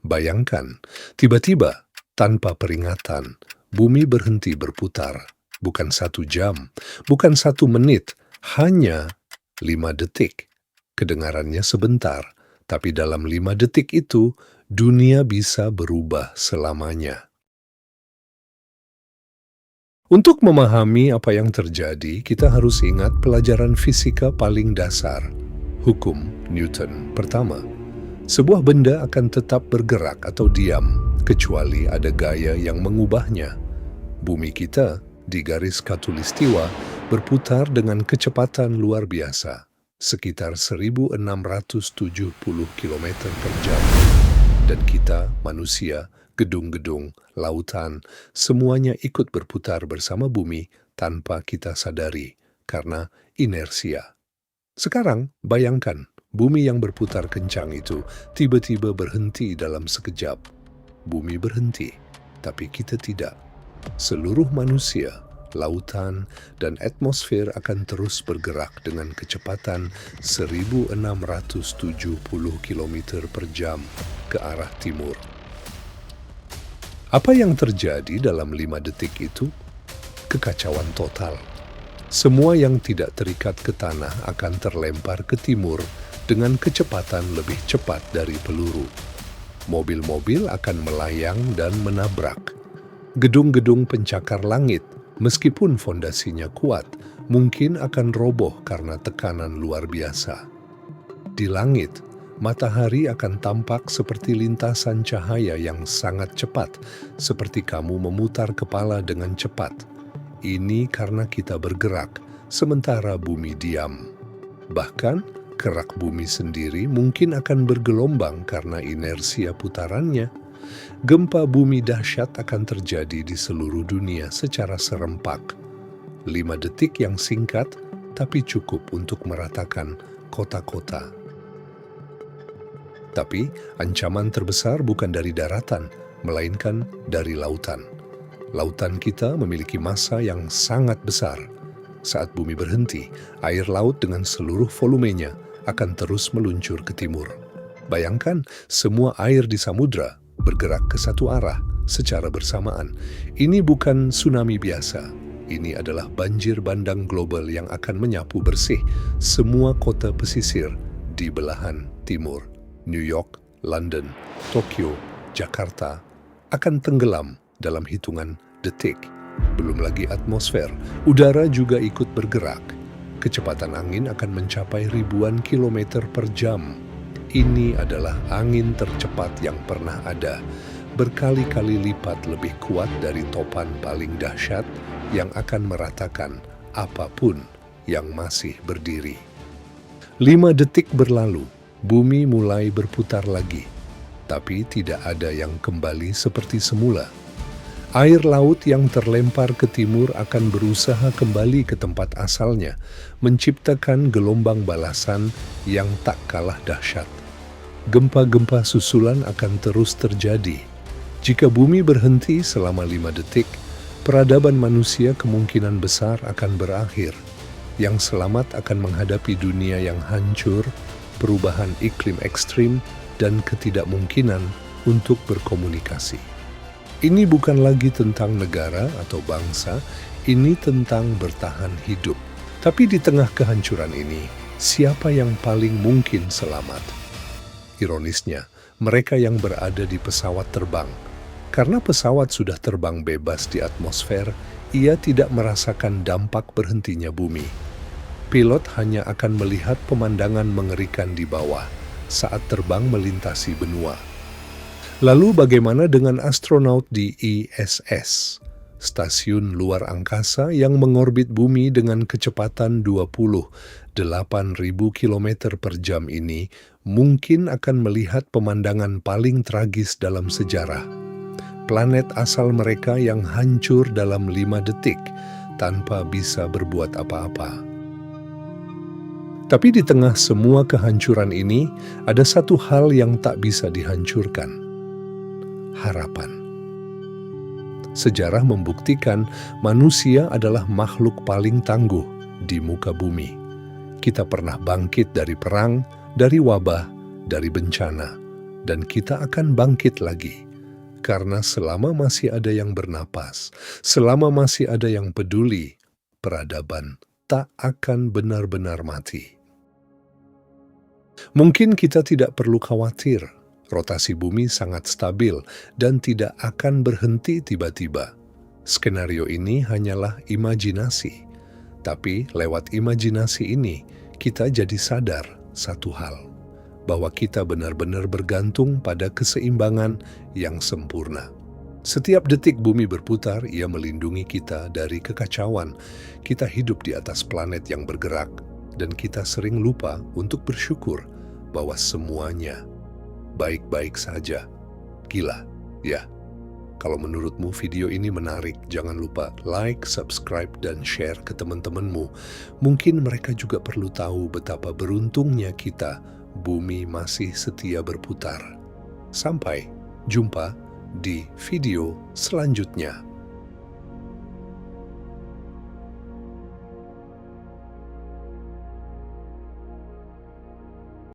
Bayangkan, tiba-tiba, tanpa peringatan, bumi berhenti berputar. Bukan 1 jam, bukan 1 menit, hanya 5 detik. Kedengarannya sebentar, tapi dalam 5 detik itu, dunia bisa berubah selamanya. Untuk memahami apa yang terjadi, kita harus ingat pelajaran fisika paling dasar. Hukum Newton pertama. Sebuah benda akan tetap bergerak atau diam, kecuali ada gaya yang mengubahnya. Bumi kita, di garis khatulistiwa, berputar dengan kecepatan luar biasa, sekitar 1670 km per jam. Dan kita, manusia, gedung-gedung, lautan, semuanya ikut berputar bersama bumi tanpa kita sadari, karena inersia. Sekarang, bayangkan, bumi yang berputar kencang itu tiba-tiba berhenti dalam sekejap. Bumi berhenti, tapi kita tidak. Seluruh manusia, lautan, dan atmosfer akan terus bergerak dengan kecepatan 1670 km per jam ke arah timur. Apa yang terjadi dalam 5 detik itu? Kekacauan total. Semua yang tidak terikat ke tanah akan terlempar ke timur dengan kecepatan lebih cepat dari peluru. Mobil-mobil akan melayang dan menabrak. Gedung-gedung pencakar langit, meskipun fondasinya kuat, mungkin akan roboh karena tekanan luar biasa. Di langit, matahari akan tampak seperti lintasan cahaya yang sangat cepat, seperti kamu memutar kepala dengan cepat. Ini karena kita bergerak, sementara bumi diam. Bahkan, kerak bumi sendiri mungkin akan bergelombang karena inersia putarannya. Gempa bumi dahsyat akan terjadi di seluruh dunia secara serempak. 5 detik yang singkat, tapi cukup untuk meratakan kota-kota. Tapi, ancaman terbesar bukan dari daratan, melainkan dari lautan. Lautan kita memiliki massa yang sangat besar. Saat bumi berhenti, air laut dengan seluruh volumenya akan terus meluncur ke timur. Bayangkan, semua air di samudra bergerak ke satu arah secara bersamaan. Ini bukan tsunami biasa. Ini adalah banjir bandang global yang akan menyapu bersih semua kota pesisir di belahan timur. New York, London, Tokyo, Jakarta akan tenggelam dalam hitungan detik. Belum lagi atmosfer, udara juga ikut bergerak. Kecepatan angin akan mencapai ribuan kilometer per jam. Ini adalah angin tercepat yang pernah ada, berkali-kali lipat lebih kuat dari topan paling dahsyat yang akan meratakan apapun yang masih berdiri. 5 detik berlalu, bumi mulai berputar lagi, tapi tidak ada yang kembali seperti semula. Air laut yang terlempar ke timur akan berusaha kembali ke tempat asalnya, menciptakan gelombang balasan yang tak kalah dahsyat. Gempa-gempa susulan akan terus terjadi. Jika bumi berhenti selama 5 detik, peradaban manusia kemungkinan besar akan berakhir. Yang selamat akan menghadapi dunia yang hancur, perubahan iklim ekstrim, dan ketidakmungkinan untuk berkomunikasi. Ini bukan lagi tentang negara atau bangsa, ini tentang bertahan hidup. Tapi di tengah kehancuran ini, siapa yang paling mungkin selamat? Ironisnya, mereka yang berada di pesawat terbang. Karena pesawat sudah terbang bebas di atmosfer, ia tidak merasakan dampak berhentinya bumi. Pilot hanya akan melihat pemandangan mengerikan di bawah saat terbang melintasi benua. Lalu bagaimana dengan astronot di ISS, stasiun luar angkasa yang mengorbit bumi dengan kecepatan 28.000 km per jam ini mungkin akan melihat pemandangan paling tragis dalam sejarah. Planet asal mereka yang hancur dalam 5 detik tanpa bisa berbuat apa-apa. Tapi di tengah semua kehancuran ini, ada satu hal yang tak bisa dihancurkan. Harapan. Sejarah membuktikan manusia adalah makhluk paling tangguh di muka bumi. Kita pernah bangkit dari perang, dari wabah, dari bencana. dan kita akan bangkit lagi. Karena selama masih ada yang bernapas, selama masih ada yang peduli, peradaban tak akan benar-benar mati. Mungkin kita tidak perlu khawatir, rotasi bumi sangat stabil dan tidak akan berhenti tiba-tiba. Skenario ini hanyalah imajinasi, tapi lewat imajinasi ini kita jadi sadar satu hal, bahwa kita benar-benar bergantung pada keseimbangan yang sempurna. Setiap detik bumi berputar, ia melindungi kita dari kekacauan. Kita hidup di atas planet yang bergerak, dan kita sering lupa untuk bersyukur bahwa semuanya baik-baik saja. Gila, ya? Kalau menurutmu video ini menarik, jangan lupa like, subscribe, dan share ke teman-temanmu. Mungkin mereka juga perlu tahu betapa beruntungnya kita, bumi masih setia berputar. Sampai jumpa di video selanjutnya.